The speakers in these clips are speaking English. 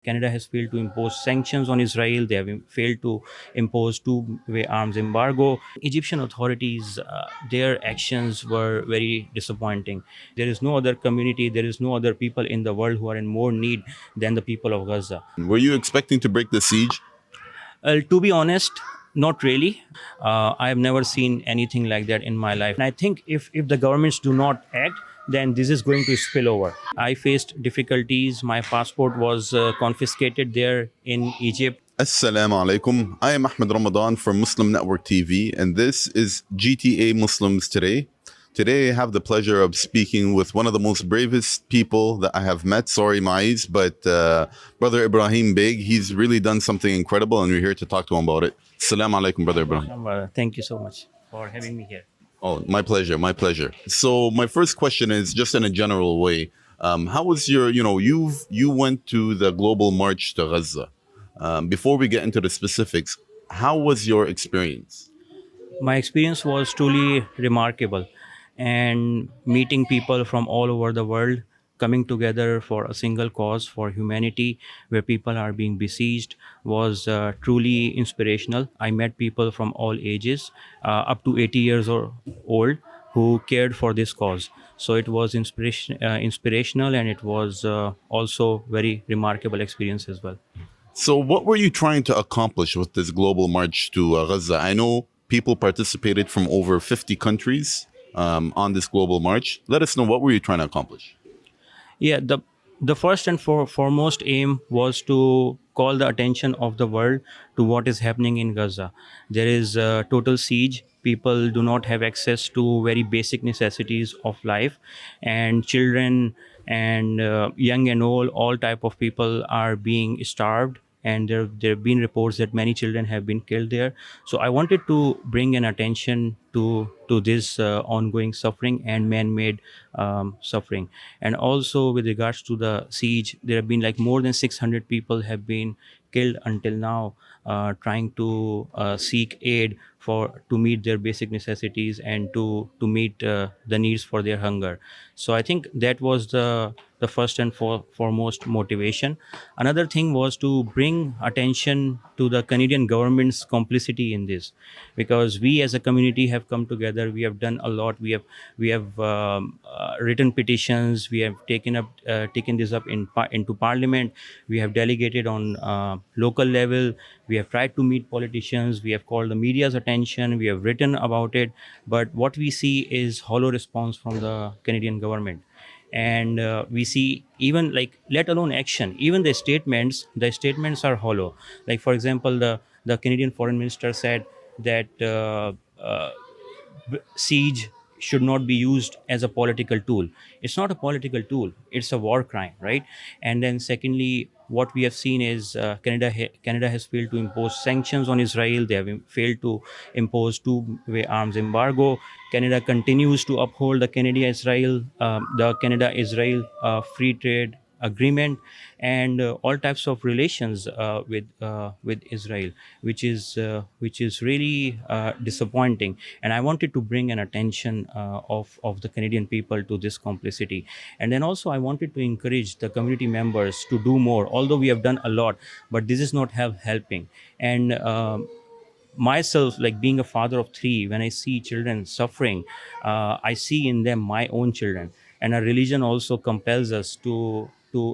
Canada has failed to impose sanctions on Israel. They have failed to impose two-way arms embargo. Egyptian authorities, their actions were very disappointing. There is no other community, there is no other people in the world who are in more need than the people of Gaza. Were you expecting to break the siege? To be honest, not really. I have never seen anything like that in my life. And I think if the governments do not act, then this is going to spill over. I faced difficulties. My passport was confiscated there in Egypt. Assalamu alaikum. I am Ahmed Ramadan from Muslim Network TV, and this is GTA Muslims Today. Today, I have the pleasure of speaking with one of the most bravest people that I have met. Sorry, Mais, but Brother Ibrahim Baig, he's really done something incredible, and we're here to talk to him about it. Assalamu alaikum, Brother Ibrahim. Thank you so much for having me here. Oh, my pleasure, my pleasure. So my first question is just in a general way. How was your, you went to the global march to Gaza. Before we get into the specifics, how was your experience? My experience was truly remarkable, and meeting people from all over the world coming together for a single cause for humanity where people are being besieged was truly inspirational. I met people from all ages, up to 80 years or old, who cared for this cause. So it was inspirational, and it was also very remarkable experience as well. So what were you trying to accomplish with this global march to Gaza? I know people participated from over 50 countries on this global march. Let us know, what were you trying to accomplish? Yeah, the first and foremost aim was to call the attention of the world to what is happening in Gaza. There is a total siege. People do not have access to very basic necessities of life, and children and young and old, all type of people are being starved. And there have been reports that many children have been killed there. So I wanted to bring an attention to this ongoing suffering and man-made suffering. And also with regards to the siege, there have been like more than 600 people have been killed until now, trying to seek aid for to meet their basic necessities and to meet the needs for their hunger. So I think that was the first and foremost motivation. Another thing was to bring attention to the Canadian government's complicity in this, because we as a community have come together. We have done a lot. We have written petitions. We have taken this up into Parliament. We have delegated on local level. We have tried to meet politicians. We have called the media's attention. We have written about it. But what we see is hollow response from the Canadian government. And we see, even like, let alone action, even the statements are hollow. Like, for example, the Canadian foreign minister said that siege should not be used as a political tool. It's not a political tool, it's a war crime, right? And then secondly, what we have seen is Canada has failed to impose sanctions on Israel. They have failed to impose two-way arms embargo. Canada continues to uphold the Canada-Israel free trade agreement, and all types of relations with Israel, which is really disappointing. And I wanted to bring an attention of the Canadian people to this complicity. And then also I wanted to encourage the community members to do more. Although we have done a lot, but this is not helping. And myself, like being a father of three, when I see children suffering, I see in them my own children. And our religion also compels us to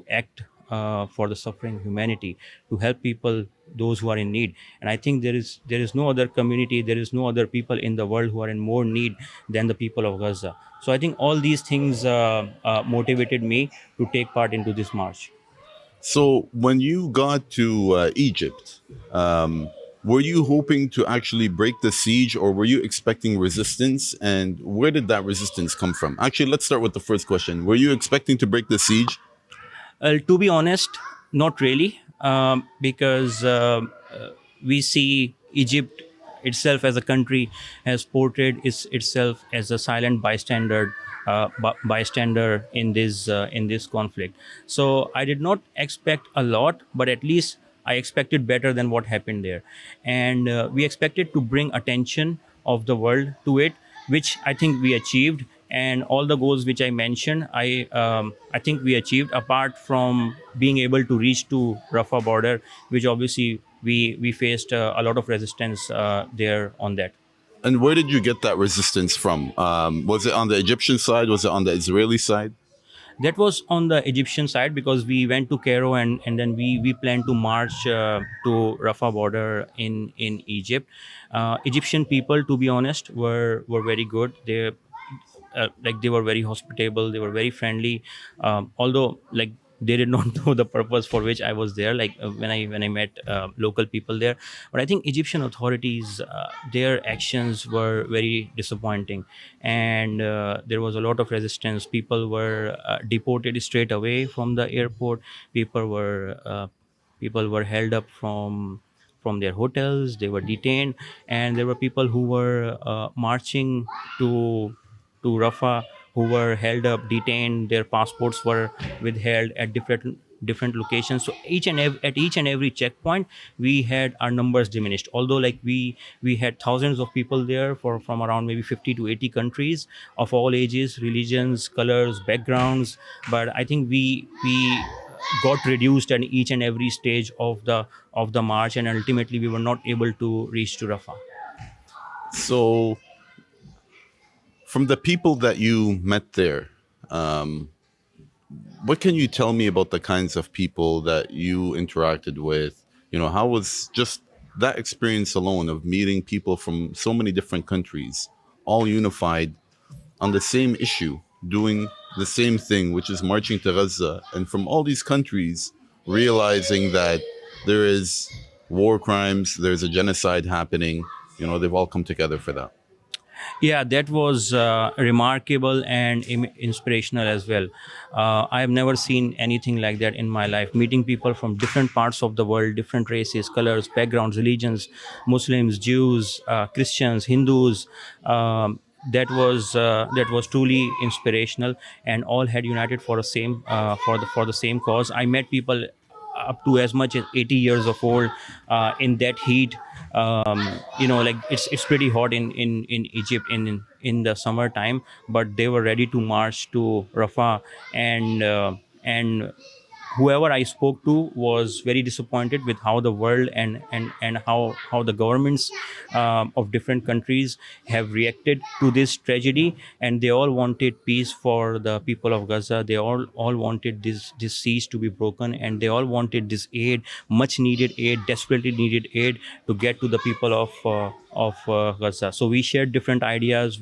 act for the suffering humanity, to help people, those who are in need. And I think there is no other community, there is no other people in the world who are in more need than the people of Gaza. So I think all these things motivated me to take part into this march. So when you got to Egypt, were you hoping to actually break the siege, or were you expecting resistance? And where did that resistance come from? Actually, let's start with the first question. Were you expecting to break the siege? To be honest, not really, because we see Egypt itself as a country has portrayed itself as a silent bystander in this conflict. So I did not expect a lot, but at least I expected better than what happened there, and we expected to bring attention of the world to it, which I think we achieved. and all the goals which I mentioned, I think we achieved, apart from being able to reach to Rafah border, which obviously we faced a lot of resistance there on that. And where did you get that resistance from? Was it on the Egyptian side? Was it on the Israeli side? That was on the Egyptian side, because we went to Cairo, and then we planned to march to Rafah border in Egypt. Egyptian people, to be honest, were very good. They were very hospitable, they were very friendly, although like they did not know the purpose for which I was there, like when I met local people there. But I think Egyptian authorities, their actions were very disappointing, and there was a lot of resistance. People were deported straight away from the airport. People were held up from their hotels. They were detained, and there were people who were marching to Rafah, who were held up, detained. Their passports were withheld at different locations. So at each and every checkpoint, we had our numbers diminished. Although like we had thousands of people there from around maybe 50 to 80 countries of all ages, religions, colors, backgrounds. But I think we got reduced at each and every stage of the march, and ultimately we were not able to reach to Rafah. So, from the people that you met there, what can you tell me about the kinds of people that you interacted with? How was just that experience alone of meeting people from so many different countries, all unified on the same issue, doing the same thing, which is marching to Gaza, and from all these countries realizing that there is war crimes, there's a genocide happening. They've all come together for that. Yeah, that was remarkable and inspirational as well. I have never seen anything like that in my life. Meeting people from different parts of the world, different races, colors, backgrounds, religions, Muslims, Jews, Christians, Hindus. That was truly inspirational, and all had united for the same for the same cause. I met people up to as much as 80 years of old in that heat. Like it's pretty hot in Egypt in the summertime, but they were ready to march to Rafah. And whoever I spoke to was very disappointed with how the world and how the governments of different countries have reacted to this tragedy, and they all wanted peace for the people of Gaza. They all wanted this siege to be broken, and they all wanted this aid, much needed aid, desperately needed aid, to get to the people of Gaza. So we shared different ideas.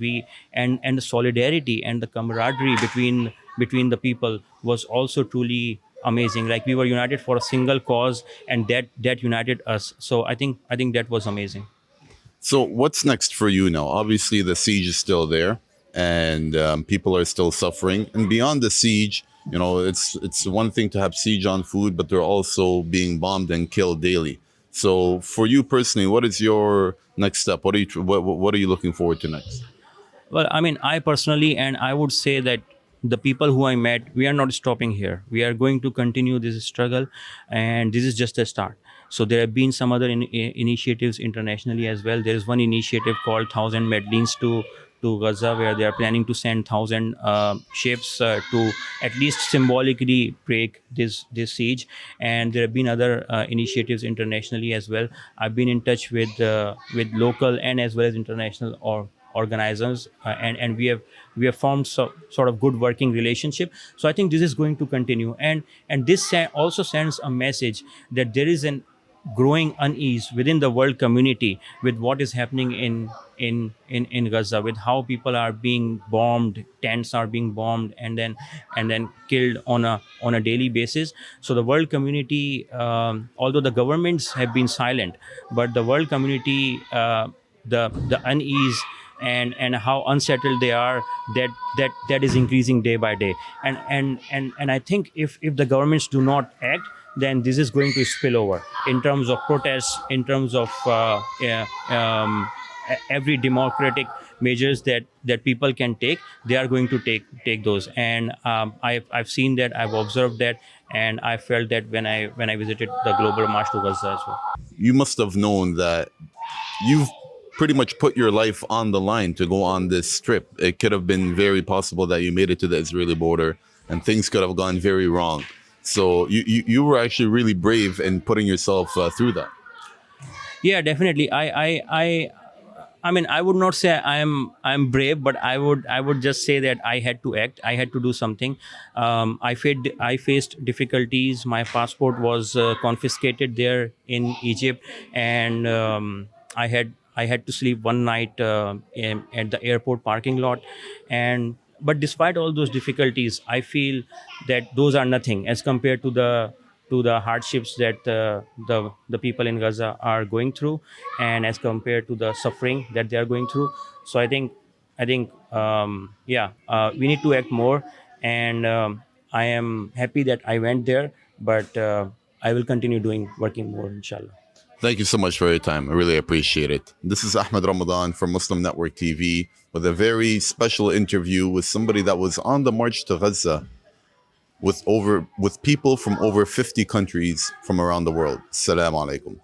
And the solidarity and the camaraderie between the people was also truly amazing. Like we were united for a single cause, and that united us. So I think that was amazing. So, what's next for you now? Obviously, the siege is still there, and people are still suffering. And beyond the siege, it's one thing to have siege on food, but they're also being bombed and killed daily. So, for you personally, what is your next step? What are you looking forward to next? Well, I mean, I personally, and I would say that the people who I met, we are not stopping here. We are going to continue this struggle, and this is just a start. So there have been some other initiatives internationally as well. There is one initiative called Thousand Medlines to Gaza, where they are planning to send 1,000 ships to at least symbolically break this siege. And there have been other initiatives internationally as well. I've been in touch with local and as well as international organizers, and we have formed sort of good working relationship. So I think this is going to continue, and this also sends a message that there is an growing unease within the world community with what is happening in Gaza, with how people are being bombed, tents are being bombed, and then killed on a daily basis. So the world community, although the governments have been silent, but the world community, the unease and how unsettled they are, that is increasing day by day. And I think if the governments do not act, then this is going to spill over in terms of protests, in terms of yeah, every democratic measures that people can take. They are going to take those. And I've seen that, I've observed that, and I felt that when I visited the global march to Gaza as well. You must have known that you've pretty much put your life on the line to go on this trip. It could have been very possible that you made it to the Israeli border and things could have gone very wrong. So you were actually really brave in putting yourself through that. Yeah, definitely. I mean, I would not say I'm brave, but I would just say that I had to act. I had to do something. I faced difficulties. My passport was confiscated there in Egypt, and I had to sleep one night at the airport parking lot, and but despite all those difficulties, I feel that those are nothing as compared to the hardships that the people in Gaza are going through, and as compared to the suffering that they are going through. So I think yeah, we need to act more, and I am happy that I went there, but I will continue working more, inshallah. Thank you so much for your time. I really appreciate it. This is Ahmed Ramadan from Muslim Network TV with a very special interview with somebody that was on the march to Gaza with people from over 50 countries from around the world. Assalamu alaikum.